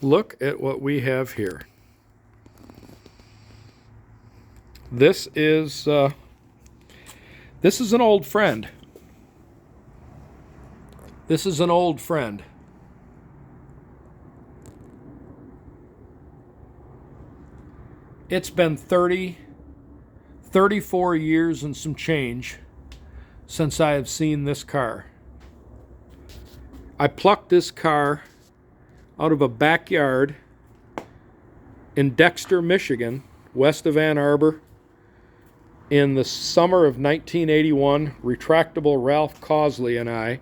Look at what we have here. This is an old friend. This is an old friend. It's been 34 years and some change since I have seen this car. I plucked this car out of a backyard in Dexter, Michigan, west of Ann Arbor, in the summer of 1981. Retractable Ralph Causley and I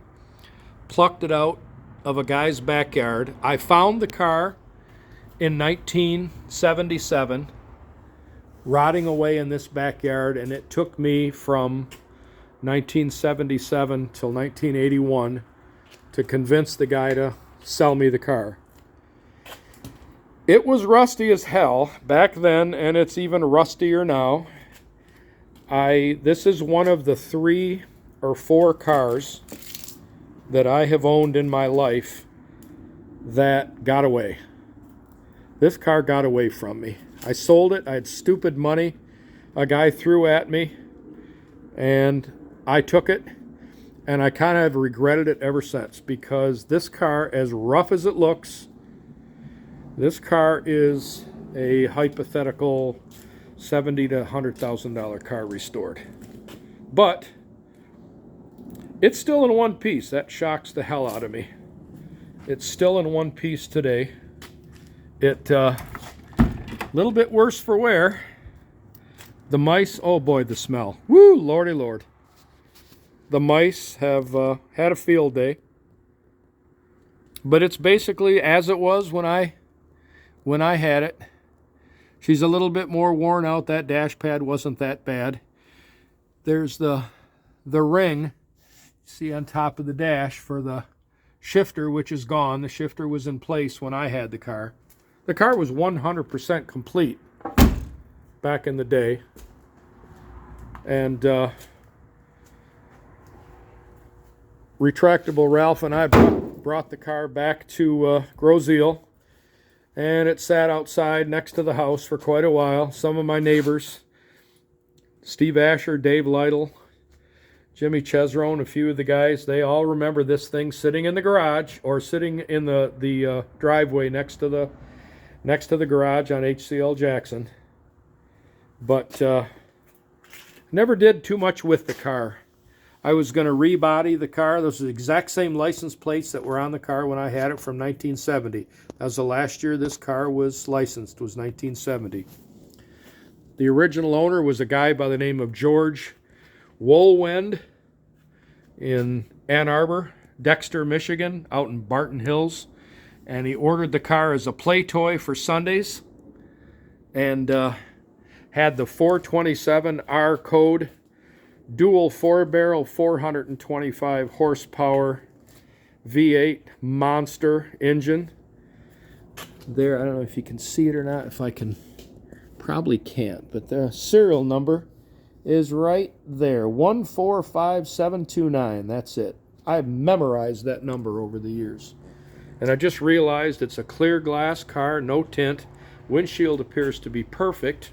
plucked it out of a guy's backyard. I found the car in 1977, rotting away in this backyard, and it took me from 1977 till 1981 to convince the guy to sell me the car. It was rusty as hell back then, and it's even rustier now. This is one of the 3 or 4 cars that I have owned in my life that got away. This car got away from me. I sold it. I had stupid money a guy threw at me, and I took it, and I kind of regretted it ever since, because this car, as rough as it looks, this car is a hypothetical $70,000 to $100,000 car restored. But it's still in one piece. That shocks the hell out of me. It's still in one piece today. It little bit worse for wear. The mice, oh boy, the smell. Woo, lordy lord. The mice have had a field day. But it's basically as it was when I had it. She's a little bit more worn out. That dash pad wasn't that bad. There's the ring, see, on top of the dash for the shifter, which is gone. The shifter was in place when I had the car. The car was 100% complete back in the day. And Retractable Ralph and I brought the car back to Grozeal, and it sat outside next to the house for quite a while. Some of my neighbors, Steve Asher, Dave Lytle, Jimmy Chesrone, a few of the guys, they all remember this thing sitting in the garage or sitting in the driveway next to the garage on HCL Jackson. But never did too much with the car. I was going to rebody the car. Those are the exact same license plates that were on the car when I had it from 1970. That was the last year this car was licensed, was 1970. The original owner was a guy by the name of George Woolwend in Ann Arbor, Dexter, Michigan, out in Barton Hills. And he ordered the car as a play toy for Sundays, and had the 427R code, dual 4-barrel, 425 horsepower V8 monster engine. There, I don't know if you can see it or not. If I can, probably can't, but the serial number is right there, 145729. That's it. I've memorized that number over the years. And I just realized it's a clear glass car, no tint. Windshield appears to be perfect.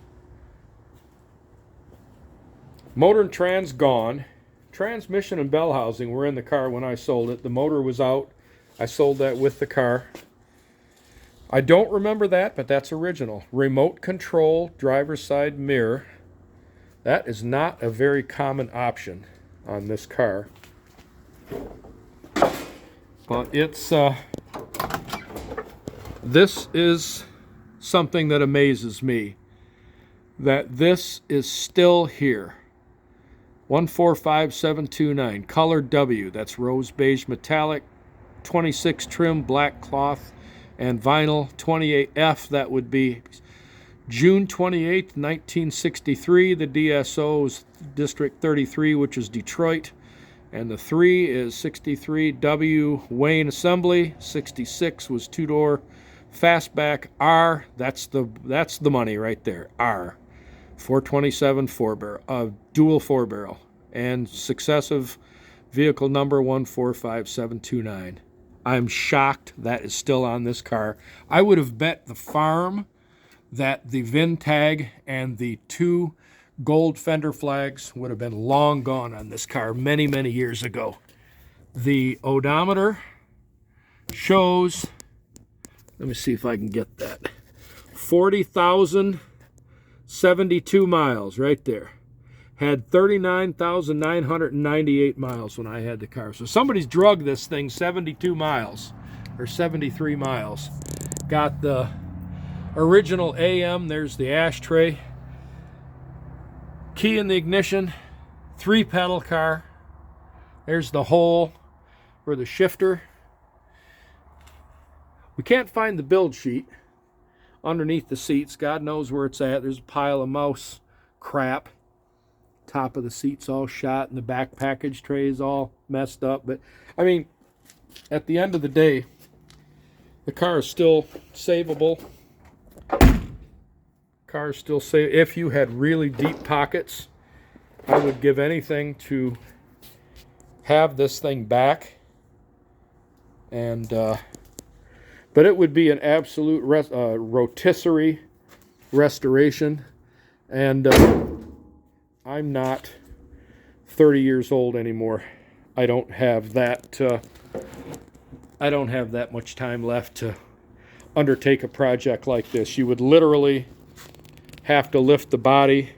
Motor and trans gone. Transmission and bell housing were in the car when I sold it. The motor was out. I sold that with the car. I don't remember that, but that's original. Remote control driver's side mirror. That is not a very common option on this car. But it's this is something that amazes me, that this is still here. 145729, color W, that's rose beige metallic, 26 trim, black cloth and vinyl, 28F, that would be June 28th, 1963. The DSO is District 33, which is Detroit. And the 3 is 63W Wayne Assembly. 66 was two-door fastback R. That's the money right there. R. 427 4-barrel, dual 4-barrel, and successive vehicle number 145729. I'm shocked that is still on this car. I would have bet the farm that the VIN tag and the 2 gold fender flags would have been long gone on this car many, many years ago. The odometer shows, let me see if I can get that, 40,072 miles right there. Had 39,998 miles when I had the car. So somebody's drugged this thing 72 miles or 73 miles. Got the original AM, there's the ashtray, key in the ignition, 3-pedal car. There's the hole for the shifter. We can't find the build sheet underneath the seats. God knows where it's at. There's a pile of mouse crap. Top of the seat's all shot and the back package tray is all messed up. But, I mean, at the end of the day, the car is still savable. Car is still savable. If you had really deep pockets, I would give anything to have this thing back. And, but it would be an absolute rotisserie restoration. And I'm not 30 years old anymore. I don't have that. I don't have that much time left to undertake a project like this. You would literally have to lift the body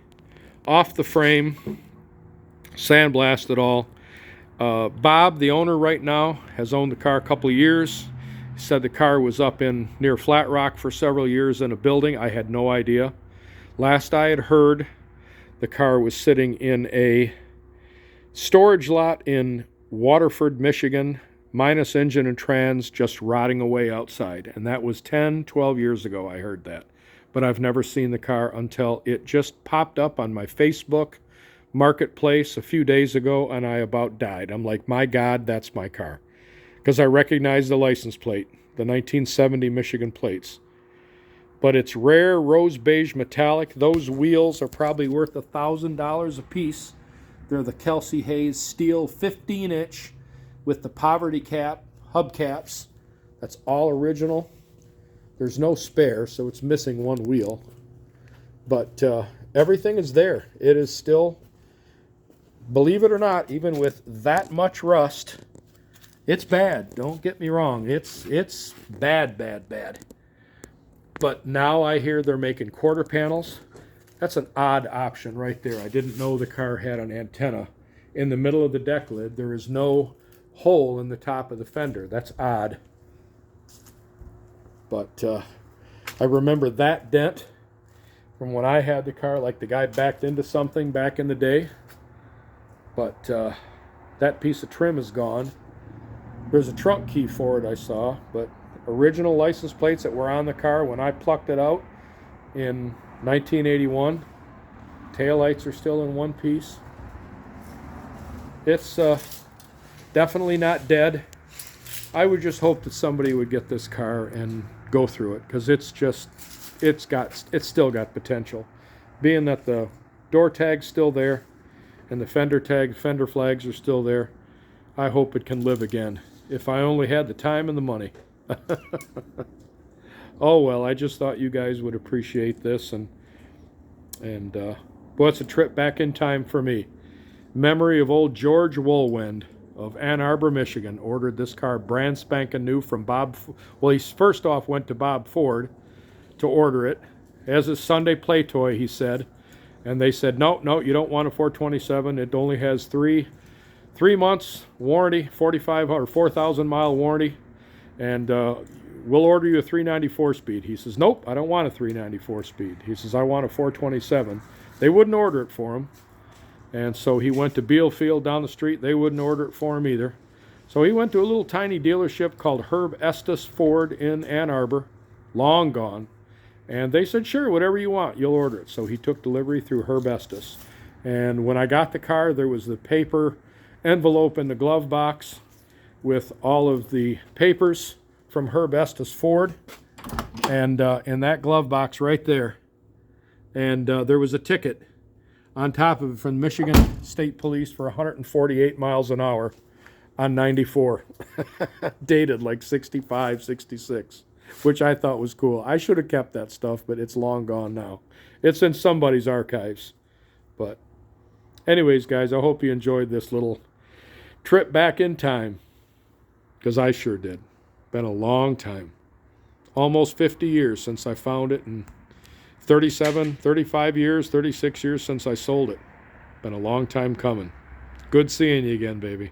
off the frame, sandblast it all. Bob, the owner right now, has owned the car a couple of years. He said the car was up in near Flat Rock for several years in a building. I had no idea. Last I had heard, the car was sitting in a storage lot in Waterford, Michigan, minus engine and trans, just rotting away outside. And that was 10, 12 years ago I heard that. But I've never seen the car until it just popped up on my Facebook marketplace a few days ago, and I about died. I'm like, my God, that's my car. Because I recognize the license plate, the 1970 Michigan plates. But it's rare rose beige metallic. Those wheels are probably worth $1,000 a piece. They're the Kelsey Hayes steel 15-inch with the poverty cap, hubcaps. That's all original. There's no spare, so it's missing one wheel. But everything is there. It is still, believe it or not, even with that much rust, it's bad. Don't get me wrong. It's bad, bad, bad. But now I hear they're making quarter panels. That's an odd option right there. I didn't know the car had an antenna in the middle of the deck lid. There is no hole in the top of the fender. That's odd. But I remember that dent from when I had the car, like the guy backed into something back in the day. But that piece of trim is gone. There's a trunk key for it I saw, but original license plates that were on the car when I plucked it out in 1981. Taillights are still in one piece. It's definitely not dead. I would just hope that somebody would get this car and go through it, because it's still got potential. Being that the door tag's still there and the fender flags are still there, I hope it can live again. If I only had the time and the money. Oh well, I just thought you guys would appreciate this, and well, it's a trip back in time for me. Memory of old George Woolwind of Ann Arbor, Michigan, ordered this car brand spanking new from Bob. Well, he first off went to Bob Ford to order it as a Sunday play toy, he said, and they said, no, you don't want a 427. It only has three months warranty, 4,000 mile warranty, and we'll order you a 394 speed. He says, nope, I don't want a 394 speed. He says, I want a 427. They wouldn't order it for him. And so he went to Bealfield down the street. They wouldn't order it for him either. So he went to a little tiny dealership called Herb Estes Ford in Ann Arbor, long gone. And they said, sure, whatever you want, you'll order it. So he took delivery through Herb Estes. And when I got the car, there was the paper envelope in the glove box with all of the papers from Herb Estes Ford, and in that glove box right there. And there was a ticket on top of it from Michigan State Police for 148 miles an hour on 94. Dated like 65, 66, which I thought was cool. I should have kept that stuff, but it's long gone now. It's in somebody's archives. But anyways, guys, I hope you enjoyed this little trip back in time, because I sure did. Been a long time. Almost 50 years since I found it, and 37, 35 years, 36 years since I sold it. Been a long time coming. Good seeing you again, baby.